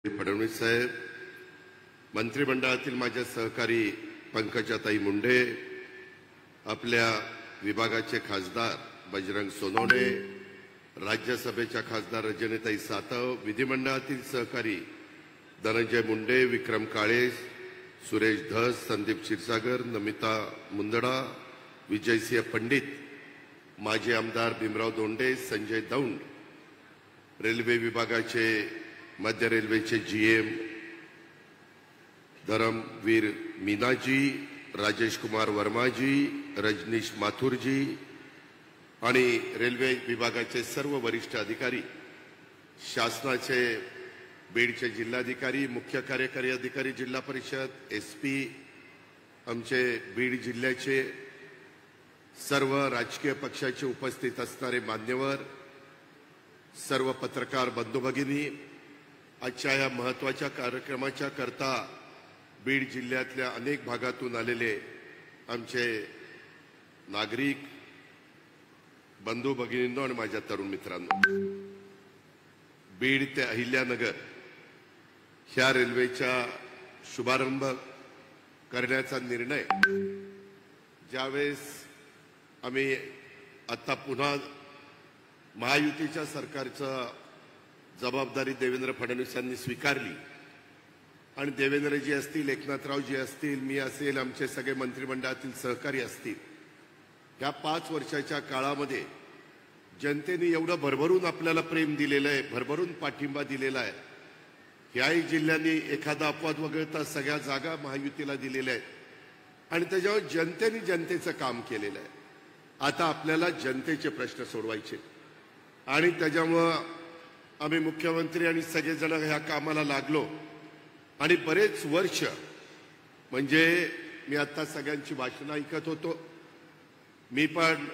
फडणवीस साहेब, मंत्रिमंडळातील माझ्या सहकारी पंकजाताई मुंडे, आपल्या विभागाचे खासदार बजरंग सोनवणे, राज्यसभेच्या खासदार रजनीताई सातव, विधिमंडळातील सहकारी धनंजय मुंडे, विक्रम काळे, सुरेश धस, संदीप क्षीरसागर, नमिता मुंदडा, विजयसिंह पंडित, माजी आमदार भीमराव दोंडे, संजय दौंड, रेल्वे विभागाचे मध्य रेल्वेचे जीएम धर्मवीर मीनाजी, राजेश कुमार वर्माजी, रजनीश माथुरजी आणि रेल्वे विभागाचे सर्व वरिष्ठ अधिकारी, शासनाचे बीडचे जिल्हाधिकारी, मुख्य कार्यकारी अधिकारी जिल्हा परिषद, एसपी, आमचे बीड जिल्ह्याचे सर्व राजकीय पक्षाचे उपस्थित असणारे मान्यवर, सर्व पत्रकार बंधू भगिनी, आजच्या या महत्त्वाच्या कार्यक्रमाच्या करता बीड जिल्ह्यातल्या अनेक भागातून आलेले आमचे नागरिक बंधू भगिनींनो आणि माझ्या तरुण मित्रांनो, बीड ते अहिल्यानगर ह्या रेल्वेचा शुभारंभ करण्याचा निर्णय ज्यावेळेस आम्ही आता पुन्हा महायुतीच्या सरकारचा जबाबदारी देवेंद्र फडणवीस यांनी स्वीकारली आणि देवेंद्रजी असतील, एकनाथरावजी असतील, मी असेल, आमचे सगळे मंत्रिमंडळातील सहकारी असतील, या 5 वर्षाच्या काळामध्ये जनतेने एवढं भरभरून आपल्याला प्रेम दिलेलं आहे, भरभरून पाठिंबा दिलेला आहे. याही जिल्ह्यांनी एखादा अपवाद वगळता सगळ्या जागा महायुतीला दिलेल्या आहेत आणि त्याच्यावर जनतेने जनतेचं काम केलेलं आहे. आता आपल्याला जनतेचे प्रश्न सोडवायचे आणि त्याच्यामुळं आम्ही मुख्यमंत्री आणि सगळेजण ह्या कामाला लागलो आणि बरेच वर्ष म्हणजे मी आता सगळ्यांची भाषणं ऐकत होतो. मी पण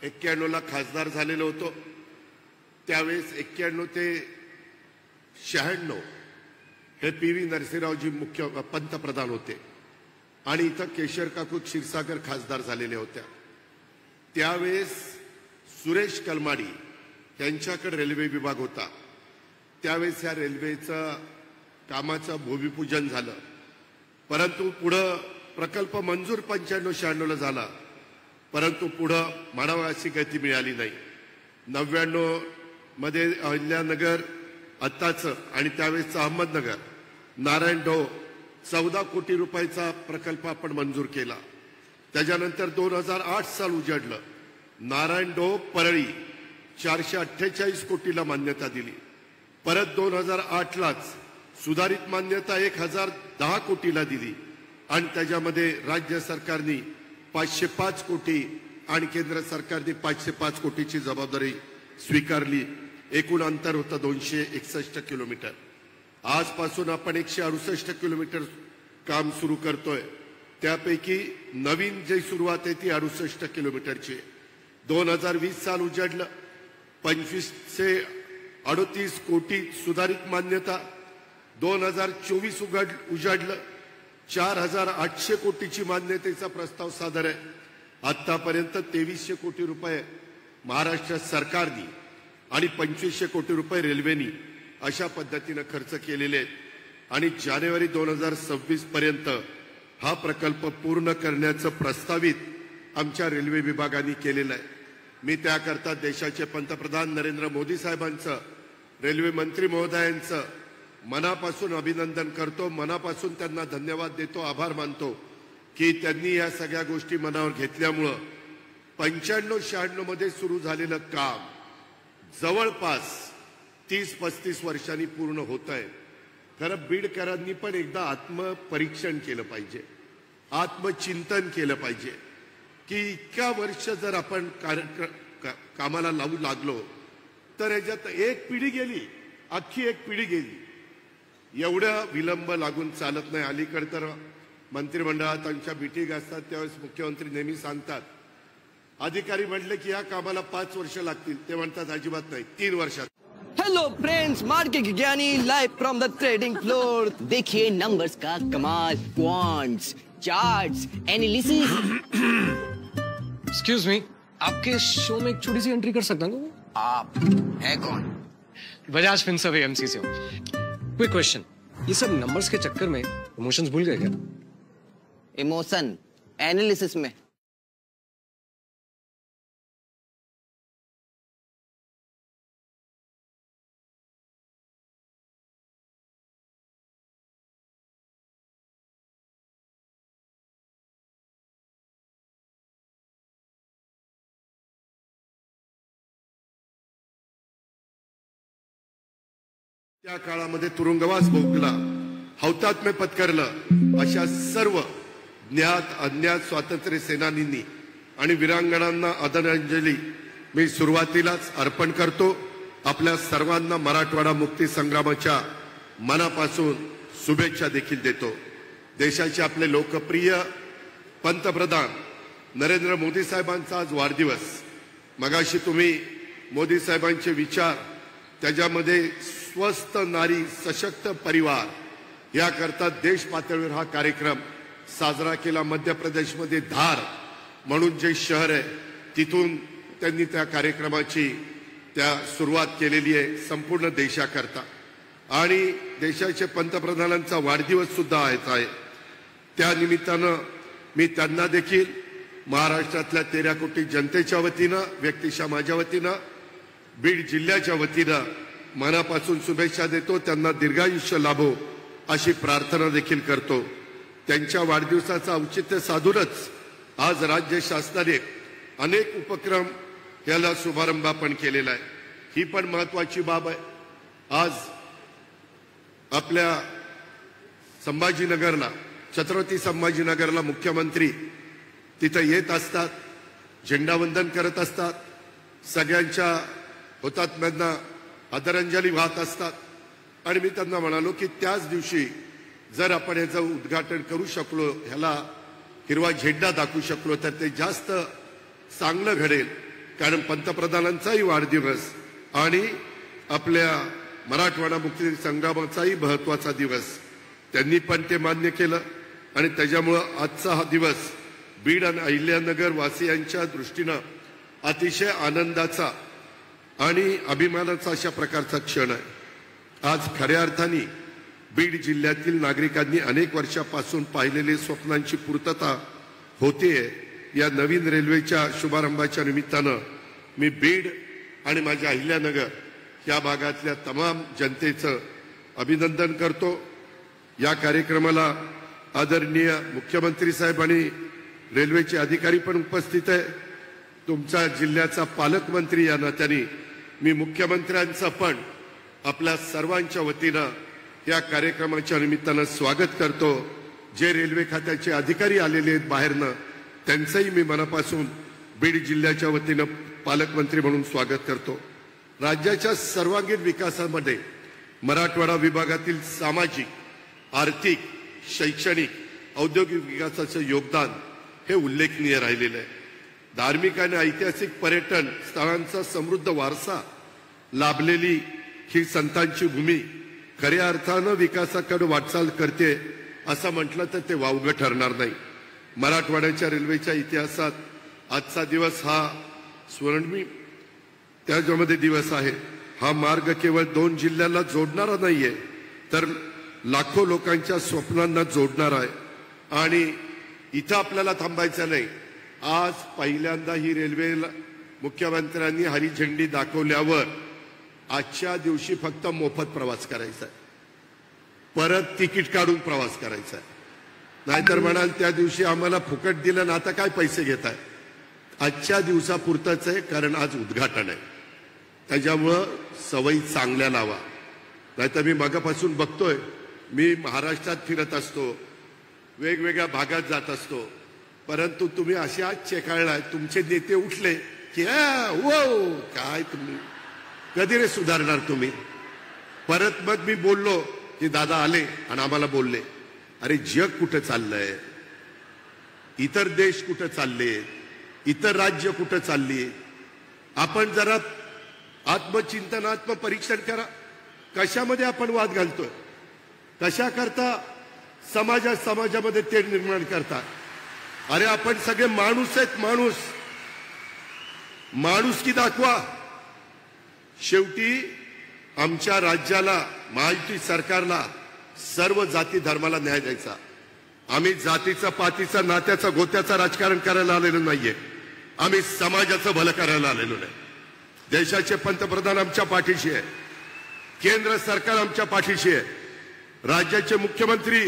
91ला खासदार झालेलो होतो. त्यावेळेस 91 ते 96 हे पी.व्ही. नरसिंहरावजी मुख्य पंतप्रधान होते आणि इथं केशर काकू क्षीरसागर खासदार झालेल्या होत्या. त्यावेळेस सुरेश कलमाडी यांच्याकडे रेल्वे विभाग होता. त्यावेळेस या रेल्वेचं कामाचं भूमिपूजन झालं, परंतु पुढं प्रकल्प मंजूर 95-96ला झाला, परंतु पुढं म्हणावं अशी गती मिळाली नाही. 99 मध्ये अहिल्यानगर आत्ताचं आणि त्यावेळेसचं अहमदनगर नारायण ढो 14 कोटी रुपयाचा प्रकल्प आपण मंजूर केला. त्याच्यानंतर 2008 साल उजाडलं. नारायण ढो परळी 448 कोटीला मान्यता दिली. परत 2008लाच सुधारित मान्यता 1010 कोटीला दिली आणि त्याच्यामध्ये राज्य सरकारने 505 कोटी आणि केंद्र सरकारने 505 कोटीची जबाबदारी स्वीकारली. एकूण अंतर होतं 261 किलोमीटर. आजपासून आपण 168 किलोमीटर काम सुरू करतोय. त्यापैकी नवीन जी सुरुवात आहे ती 68 किलोमीटरची. 2020 साल उजाडलं, 2538 कोटी सुधारित मान्यता. 2024 उजाडलं, 4800 कोटीची मान्यतेचा प्रस्ताव सादर आहे. आतापर्यंत 2300 कोटी रुपये महाराष्ट्र सरकारने आणि 2500 कोटी रुपये रेल्वेनी अशा पद्धतीने खर्च केलेले आहेत आणि जानेवारी 2026 पर्यंत हा प्रकल्प पूर्ण करण्याचं प्रस्तावित आमच्या रेल्वे विभागाने केलेलं आहे. मी त्याकरता देशाचे पंतप्रधान नरेंद्र मोदी साहेबांचं, रेल्वे मंत्री महोदयांचं मनापासून अभिनंदन करतो, मनापासून त्यांना धन्यवाद देतो, आभार मानतो की त्यांनी या सगळ्या गोष्टी मनावर घेतल्यामुळं 95-96 मध्ये सुरू झालेलं काम जवळपास 30-35 वर्षांनी पूर्ण होत आहे. खरं बीडकरांनी पण एकदा आत्मपरीक्षण केलं पाहिजे, आत्मचिंतन केलं पाहिजे की इतक्या वर्ष जर आपण कामाला लावू लागलो तर याच्यात एक पिढी गेली, अख्खी एक पिढी गेली. एवढा विलंब लागून चालत नाही. अलीकडे तर मंत्रिमंडळात आमच्या मीटिंग असतात त्यावेळेस मुख्यमंत्री नेहमी सांगतात, अधिकारी म्हटले की या कामाला 5 वर्ष लागतील, ते म्हणतात अजिबात नाही, 3 वर्षात. हेलो फ्रेंड्स, मार्केट के ज्ञानी live from the trading floor. देखिए नंबर्स का कमाल, quants, charts, analysis. Excuse me, आपके शो में एक छोटी सी एंट्री कर सकता हूँ? आप है कौन? बजाज फिनसर्व एएमसी से हूँ. क्विक क्वेश्चन, ये सब नंबर्स के चक्कर में इमोशंस भूल गए क्या? इमोशन एनालिसिस में। त्या काळामध्ये तुरुंगवास भोगला, हौतात्म्य पत्करलं अशा सर्व ज्ञात अज्ञात स्वातंत्र्य सेनानींनी आणि वीरांगणांना आदरांजली मी सुरुवातीलाच अर्पण करतो. आपल्या सर्वांना मराठवाडा मुक्ती संग्रामाच्या मनापासून शुभेच्छा देखील देतो. देशाचे आपले लोकप्रिय पंतप्रधान नरेंद्र मोदी साहेबांचा आज वाढदिवस. मगाशी तुम्ही मोदी साहेबांचे विचार, त्याच्यामध्ये स्वस्थ नारी सशक्त परिवार याकरता देश पातळीवर हा कार्यक्रम साजरा केला. मध्य प्रदेशमध्ये धार म्हणून जे शहर आहे तिथून त्यांनी त्या कार्यक्रमाची सुरुवात केलेली आहे संपूर्ण देशाकरता. आणि देशाचे पंतप्रधानांचा वाढदिवस सुद्धा आहे. त्या निमित्तानं मी त्यांना देखील महाराष्ट्रातल्या 13 कोटी जनतेच्या वतीनं, व्यक्तिशः माझ्या वतीनं, बीड जिल्ह्याच्या वतीनं मनापासून शुभेच्छा देतो. त्यांना दीर्घायुष्य लाभो अशी प्रार्थना देखील करतो. त्यांच्या वाढदिवसाचं औचित्य साधूनच आज राज्य शासनाने अनेक उपक्रम याला शुभारंभ पण केलेला आहे. ही पण महत्वाची बाब आहे. आज आपल्या संभाजीनगरला, छत्रपती संभाजीनगरला मुख्यमंत्री तिथं येत असतात, झेंडावंदन करत असतात, सगळ्यांच्या हुतात्म्यांना आदरांजली वाहत असतात. आणि मी त्यांना म्हणालो की त्याच दिवशी जर आपण याचं उद्घाटन करू शकलो, ह्याला हिरवा झेंडा दाखवू शकलो तर ते जास्त चांगलं घडेल. कारण पंतप्रधानांचाही वाढदिवस आणि आपल्या मराठवाडा मुक्ती संग्रामाचाही महत्वाचा दिवस, त्यांनी पण ते मान्य केलं. आणि त्याच्यामुळं आजचा हा दिवस बीड आणि अहिल्यानगर वासियांच्या दृष्टीनं अतिशय आनंदाचा आणि अभिमानाचा अशा प्रकारचा क्षण आहे. आज खऱ्या अर्थाने बीड जिल्ह्यातील नागरिकांनी अनेक वर्षापासून पाहिलेले स्वप्नांची पूर्तता होते. या नवीन रेल्वेच्या शुभारंभाच्या निमित्तानं मी बीड आणि माझ्या अहिल्यानगर या भागातल्या तमाम जनतेचं अभिनंदन करतो. या कार्यक्रमाला आदरणीय मुख्यमंत्री साहेब आणि रेल्वेचे अधिकारी पण उपस्थित आहे. तुमच्या जिल्ह्याचा पालकमंत्री या नात्याने मी मुख्यमंत्र्यांचं पण आपल्या सर्वांच्या वतीनं या कार्यक्रमाच्या निमित्तानं स्वागत करतो. जे रेल्वे खात्याचे अधिकारी आलेले आहेत बाहेरनं, त्यांचंही मी मनापासून बीड जिल्ह्याच्या वतीनं पालकमंत्री म्हणून स्वागत करतो. राज्याच्या सर्वांगीण विकासामध्ये मराठवाडा विभागातील सामाजिक, आर्थिक, शैक्षणिक, औद्योगिक विकासाचं योगदान हे उल्लेखनीय राहिलेलं आहे. धार्मिक आणि ऐतिहासिक पर्यटन स्थळांचा समृद्ध वारसा लाभलेली ही संतांची भूमी खऱ्या अर्थानं विकासाकडे वाटचाल करते असं म्हटलं तर ते वावगं ठरणार नाही. मराठवाड्याच्या रेल्वेच्या इतिहासात आजचा दिवस हा स्वर्णिम त्याच्यामध्ये दिवस आहे. हा मार्ग केवळ 2 जिल्ह्याला जोडणारा नाहीये, तर लाखो लोकांच्या स्वप्नांना जोडणारा आहे. आणि इथं आपल्याला थांबायचं नाही. आज पहिल्यांदा ही रेल्वे मुख्यमंत्र्यांनी हरी झेंडी दाखवल्यावर आजच्या दिवशी फक्त मोफत प्रवास करायचा आहे, परत तिकीट काढून प्रवास करायचा आहे. नाहीतर म्हणाल त्या दिवशी आम्हाला फुकट दिलं ना, आता काय पैसे घेताय. आजच्या दिवसापुरतंच आहे, कारण आज उद्घाटन आहे. त्याच्यामुळं सवयी चांगल्या लावा. नाहीतर मी मागापासून बघतोय, मी महाराष्ट्रात फिरत असतो, वेगवेगळ्या भागात जात असतो, परंतु तुम्ही असे आज चेकाळलाय, तुमचे नेते उठले की वो काय तुम्ही कधी रे सुधारणार तुम्ही. परत मग मी बोललो की दादा आले आणि आम्हाला बोलले, अरे जग कुठं चाललंय, इतर देश कुठं चालले, इतर राज्य कुठं चालली. आपण जरा आत्मचिंतन, आत्मपरीक्षण करा. कशामध्ये आपण वाद घालतोय, कशा करता समाजामध्ये तेढ निर्माण करता. अरे आपण सगळे माणूस आहेत, माणुसकी दाखवा. शेवटी आमच्या राज्याला, महायुती सरकारला सर्व जाती धर्माला न्याय द्यायचा. आम्ही जातीचं पातीचं नात्याचं गोत्याचं राजकारण करायला आलेलो नाहीये. आम्ही समाजाचं भलं करायला आलेलो नाही. देशाचे पंतप्रधान आमच्या पाठीशी आहे. केंद्र सरकार आमच्या पाठीशी आहे. राज्याचे मुख्यमंत्री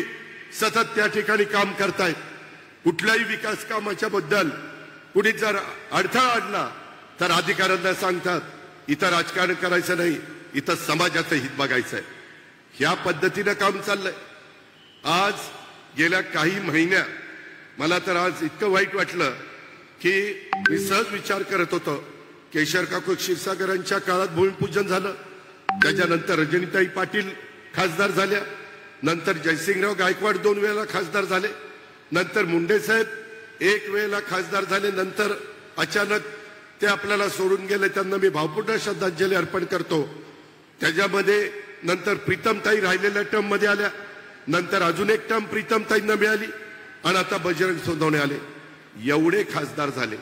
सतत त्या ठिकाणी काम करतायत. कुठल्याही विकास कामाच्या बद्दल कुणी जर अडथळा आणला तर अधिकाऱ्यांना सांगतात इथं राजकारण करायचं नाही, इथं समाजाचं हित बघायचंय. ह्या पद्धतीनं काम चाललंय. आज गेल्या काही महिन्यात मला तर आज इतकं वाईट वाटलं की मी सहज विचार करत होतो. केशर काकू क्षीरसागरांच्या काळात भूमिपूजन झालं, त्याच्यानंतर रजनीताई पाटील खासदार झाल्या, नंतर जयसिंगराव गायकवाड 2 वेळेला खासदार झाले, नंतर मुंडे साहेब 1 वेळेला खासदार झाले, नंतर अचानक ते आपल्याला सोडून गेले. त्यांना मी भावपूर्ण श्रद्धांजली अर्पण करतो. त्याच्यामध्ये नंतर प्रीतमताई राहिलेल्या टर्म मध्ये आल्या, नंतर अजून एक टर्म प्रीतमताईंना मिळाली आणि आता बजरंग सोनवणे आले. एवढे खासदार झाले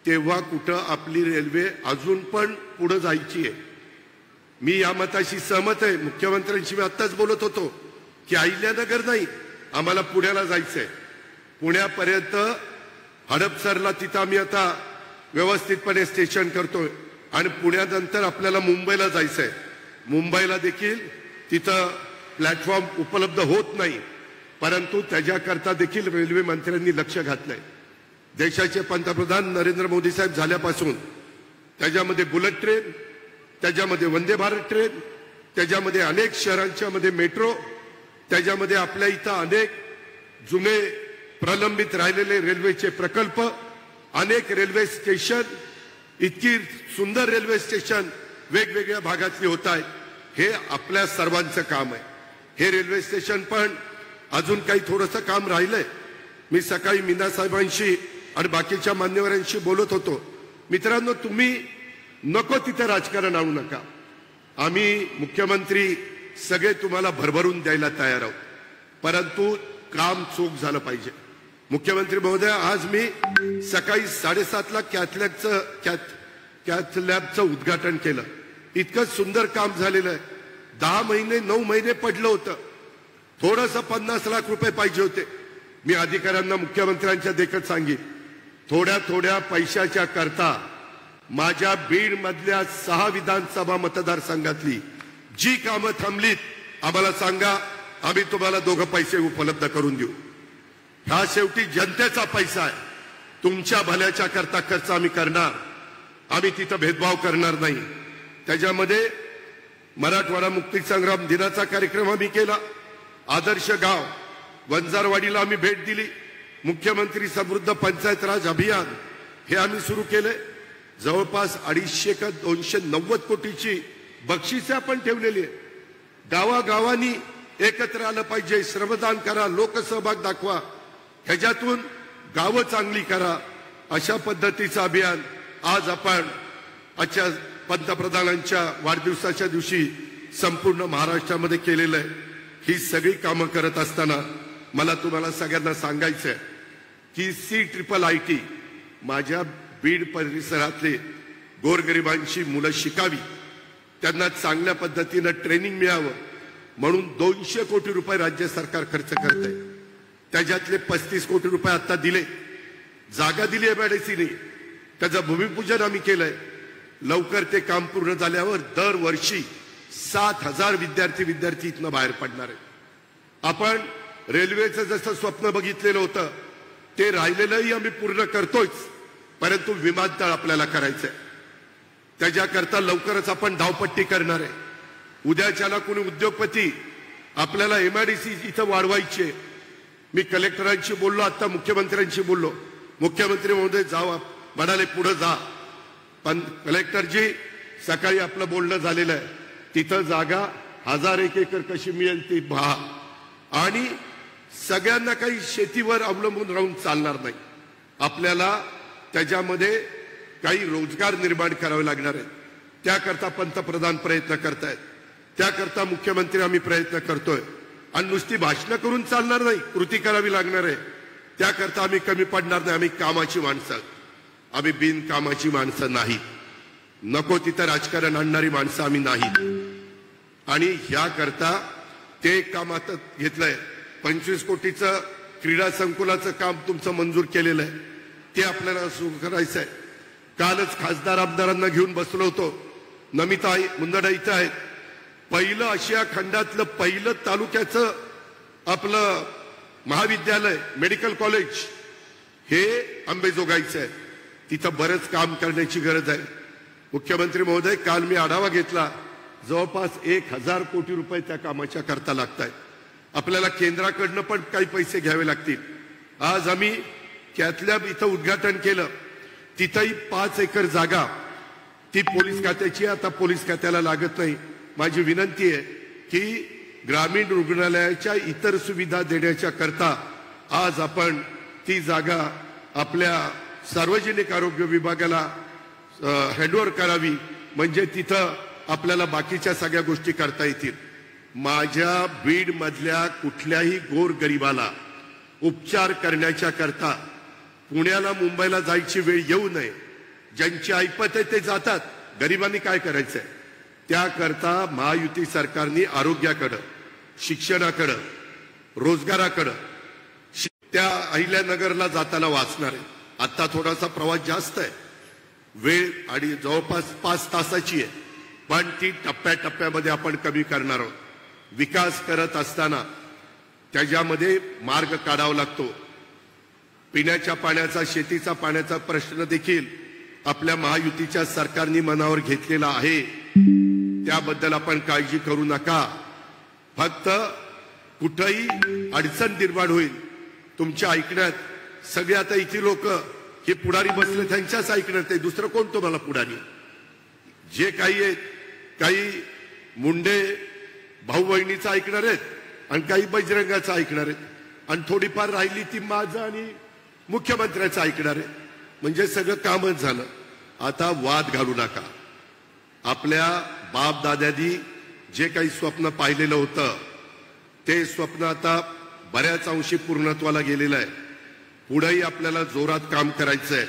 तेव्हा कुठं आपली रेल्वे अजून पण पुढे जायची आहे. मी या मताशी सहमत आहे. मुख्यमंत्र्यांशी मी आत्ताच बोलत होतो की अहिल्यानगर नाही, आम्हाला पुण्याला जायचंय. पुण्यापर्यंत हडपसरला तिथं आम्ही आता व्यवस्थितपणे स्टेशन करतोय आणि पुण्यानंतर आपल्याला मुंबईला जायचंय. मुंबईला देखील तिथं प्लॅटफॉर्म उपलब्ध होत नाही, परंतु त्याच्याकरता देखील रेल्वे मंत्र्यांनी लक्ष घातलंय. देशाचे पंतप्रधान नरेंद्र मोदी साहेब झाल्यापासून त्याच्यामध्ये बुलेट ट्रेन, त्याच्यामध्ये वंदे भारत ट्रेन, त्याच्यामध्ये अनेक शहरांच्या मध्ये मेट्रो, त्याच्यामध्ये आपल्या इथं अनेक जुने प्रलंबित राहिलेले रेल्वेचे प्रकल्प, अनेक रेल्वे स्टेशन, इतकी सुंदर रेल्वे स्टेशन वेगवेगळ्या भागातली होत आहेत. हे आपल्या सर्वांचं काम आहे. हे रेल्वे स्टेशन पण अजून काही थोडंसं काम राहिलंय. मी सकाळी मीना साहेबांशी आणि बाकीच्या मान्यवरांशी बोलत होतो. मित्रांनो, तुम्ही नको तिथे राजकारण आणू नका. आम्ही मुख्यमंत्री सगळे तुम्हाला भरभरून द्यायला तयार आहोत, परंतु काम चोख झालं पाहिजे. मुख्यमंत्री महोदय, आज मी सकाळी 7:30ला कॅथ लॅबचं उद्घाटन केलं. इतकं सुंदर काम झालेलं आहे. 10 महिने 9 महिने पडलं होतं. थोडंसं 50 लाख रुपये पाहिजे होते. मी अधिकाऱ्यांना मुख्यमंत्र्यांच्या देखत सांगितलं, थोड्या पैशाच्या करता माझ्या बीड मधल्या 6 विधानसभा मतदारसंघातली जी कामं थांबलीत आम्हाला सांगा, आम्ही तुम्हाला 2 पैसे उपलब्ध करून देऊ. हा शेवटी जनतेचा पैसा आहे. तुमच्या भल्याच्या करता खर्च आम्ही करणार. आम्ही तिथं भेदभाव करणार नाही. त्याच्यामध्ये मराठवाडा मुक्ती संग्राम दिनाचा कार्यक्रम आम्ही केला. आदर्श गाव वंजारवाडीला आम्ही भेट दिली. मुख्यमंत्री समृद्ध पंचायत राज अभियान हे आम्ही सुरू केले. जवळपास 250 का 290 कोटीची बक्षिसे आपण ठेवलेली आहे. गावागावांनी एकत्र आलं पाहिजे. श्रमदान करा, लोकसहभाग दाखवा, ह्याच्यातून गावं चांगली करा. अशा पद्धतीचं अभियान आज आपण आजच्या पंतप्रधानांच्या वाढदिवसाच्या दिवशी संपूर्ण महाराष्ट्रामध्ये केलेलं आहे. ही सगळी कामं करत असताना मला तुम्हाला सगळ्यांना सांगायचं आहे की CIIT माझ्या बीड परिसरातले गोरगरिबांची मुलं शिकावी, त्यांना चांगल्या पद्धतीनं ट्रेनिंग मिळावं म्हणून 200 कोटी रुपये राज्य सरकार खर्च करतंय. त्याच्यातले 35 कोटी रुपये आता दिले. जागा दिली MIDCने, त्याचं भूमिपूजन आम्ही केलंय. लवकर ते काम पूर्ण झाल्यावर दरवर्षी 7,000 विद्यार्थी इथनं बाहेर पडणार आहे. आपण रेल्वेचं जसं स्वप्न बघितलेलं होतं ते राहिलेलंही आम्ही पूर्ण करतोच, परंतु विमानतळ आपल्याला करायचंय. त्याच्याकरता लवकरच आपण धावपट्टी करणार आहे. उद्याच्याला कोणी उद्योगपती आपल्याला MIDC इथं वाढवायची आहे. मी कलेक्टरांशी बोललो, आता मुख्यमंत्र्यांशी बोललो. मुख्यमंत्री महोदय जावा म्हणाले, पुढे जा. पण कलेक्टरजी सकाळी आपलं बोलणं झालेलं आहे. तिथं जागा 1001 एकर कशी मिळेल ती पहा. आणि सगळ्यांना काही शेतीवर अवलंबून राहून चालणार नाही. आपल्याला त्याच्यामध्ये काही रोजगार निर्माण करावे लागणार आहेत. त्याकरता पंतप्रधान प्रयत्न करतायत, त्याकरता मुख्यमंत्री आम्ही प्रयत्न करतोय. आणि नुसती भाषणं करून चालणार नाही, कृती करावी लागणार आहे. त्याकरता आम्ही कमी पडणार नाही. आम्ही कामाची माणसं, आम्ही बिनकामाची माणसं नाही. नको तिथं राजकारण आणणारी माणसं आम्ही नाही. आणि ह्याकरता ते काम आता घेतलंय. 25 कोटीचं क्रीडा संकुलाचं काम तुमचं मंजूर केलेलं आहे, ते आपल्याला सुरू करायचं आहे. कालच खासदार आमदारांना घेऊन बसलो होतो. नमिता मुंदडा इथं आहेत. पहिलं आशिया खंडातलं पहिलं तालुक्याचं आपलं महाविद्यालय मेडिकल कॉलेज हे अंबेजोगाईचं आहे. तिथं बरंच काम करण्याची गरज आहे. मुख्यमंत्री महोदय, काल मी आढावा घेतला. जवळपास 1000 कोटी रुपये त्या कामाच्या करता लागत आहेत. आपल्याला केंद्राकडनं पण काही पैसे घ्यावे लागतील. आज आम्ही त्यातल्या इथं उद्घाटन केलं. तिथंही 5 एकर जागा ती पोलीस खात्याची, आता पोलीस खात्याला लागत नाही. माझी विनंती आहे की ग्रामीण रुग्णालयाच्या इतर सुविधा देण्याच्या करता आज आपण ती जागा आपल्या सार्वजनिक आरोग्य विभागाला हँडओव्हर करावी, म्हणजे तिथं आपल्याला बाकीच्या सगळ्या गोष्टी करता येतील. माझ्या बीड मधल्या कुठल्याही गोरगरिबाला उपचार करण्याच्या करता पुण्याला मुंबईला जायची वेळ येऊ नये. ज्यांची ऐपत आहे ते जातात, गरिबांनी काय करायचंय? त्याकरता महायुती सरकारने आरोग्याकडं, शिक्षणाकडं, रोजगाराकडं, त्या अहिल्यानगरला जाताना वाचणार आहे. आता थोडासा प्रवास जास्त आहे, वेळ आणि जवळपास 5 तासाची आहे, पण ती टप्प्याटप्प्यामध्ये आपण कमी करणार आहोत. विकास करत असताना त्याच्यामध्ये मार्ग काढावा लागतो. पिण्याच्या पाण्याचा, शेतीचा पाण्याचा प्रश्न देखील आपल्या महायुतीच्या सरकारने मनावर घेतलेला आहे. त्याबद्दल आपण काळजी करू नका. फक्त कुठेही अडचण निर्माण होईल तुमच्या ऐकण्यात. सगळे आता इथे लोक हे पुढारी बसले त्यांच्याच ऐकण्यात आहे. दुसरं कोण तुम्हाला पुढारी? जे काही आहेत, काही मुंडे भाऊ बहिणीचं ऐकणार आहेत आणि काही बजरंगाचं ऐकणार आहेत, आणि थोडीफार राहिली ती माझं आणि मुख्यमंत्र्याचं ऐकणार आहे. म्हणजे सगळं कामच झालं. आता वाद घालू नका. आपल्या बाप दाद्यांनी जे काही स्वप्न पाहिलेलं होतं ते स्वप्न आता बऱ्याच अंशी पूर्णत्वाला गेलेलं आहे. पुढेही आपल्याला जोरात काम करायचं आहे,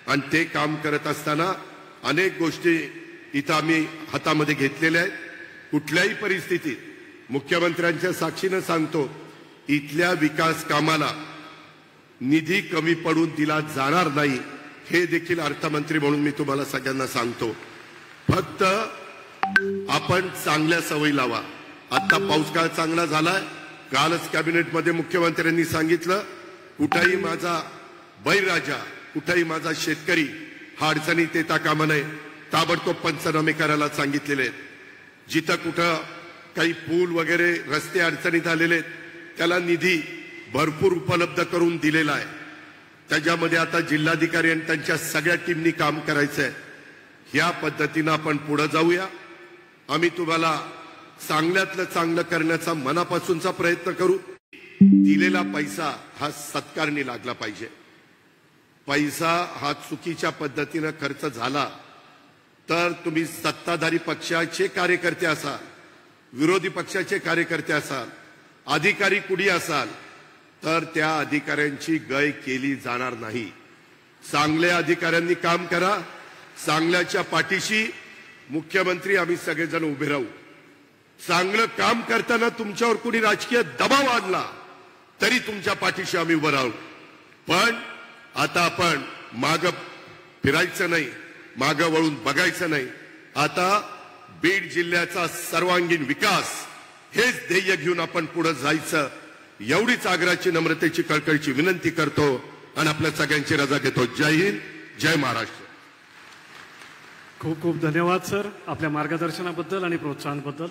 आणि ते काम करत असताना अनेक गोष्टी इथं आम्ही हातामध्ये घेतलेल्या आहेत. कुठल्याही परिस्थितीत मुख्यमंत्र्यांच्या साक्षीनं सांगतो, इथल्या विकास कामाला निधी कमी पडून दिला जाणार नाही, हे देखील अर्थमंत्री म्हणून मी तुम्हाला सगळ्यांना सांगतो. फक्त आपण चांगल्या सवयी लावा. आता पाऊस काळ चांगला झालाय. कालच कॅबिनेटमध्ये मुख्यमंत्र्यांनी सांगितलं, कुठेही माझा बैराजा, कुठेही माझा शेतकरी हा अडचणीत येता कामा नये. ताबडतोब पंचनामे करायला सांगितलेले आहेत. जिथं कुठं काही पूल वगैरे रस्ते अडचणीत आलेले आहेत त्याला निधी भरपूर उपलब्ध करून दिलेला आहे. त्याच्यामध्ये आता जिल्हाधिकारी आणि त्यांच्या सगळ्या टीमनी काम करायचं आहे. ह्या पद्धतीनं आपण पुढे जाऊया. आम्ही तुम्हाला चांगल्यातलं चांगलं करण्याचा मनापासूनचा प्रयत्न करू. दिलेला पैसा हा सत्कारणी लागला पाहिजे. पैसा हा चुकीच्या पद्धतीनं खर्च झाला तर तुम्ही सत्ताधारी पक्षाचे कार्यकर्ते असाल, विरोधी पक्षाचे कार्यकर्ते असाल, अधिकारी कुणी असाल, तर त्या अधिकाऱ्यांची गय केली जाणार नाही. चांगल्या अधिकाऱ्यांनी काम करा. चांगल्याच्या पाठीशी मुख्यमंत्री आम्ही सगळेजण उभे राहू. चांगलं काम करताना तुमच्यावर कुणी राजकीय दबाव आणला तरी तुमच्या पाठीशी आम्ही उभं राहू. पण आता आपण मागं फिरायचं नाही, मागं वळून बघायचं नाही. आता बीड जिल्ह्याचा सर्वांगीण विकास हेच ध्येय घेऊन आपण पुढे जायचं, एवढीच आग्रहाची, नम्रतेची, कळकळीची विनंती करतो आणि आपल्या सगळ्यांची रजा घेतो. जय हिंद, जय महाराष्ट्र. खूप खूप धन्यवाद सर, आपल्या मार्गदर्शनाबद्दल आणि प्रोत्साहनाबद्दल.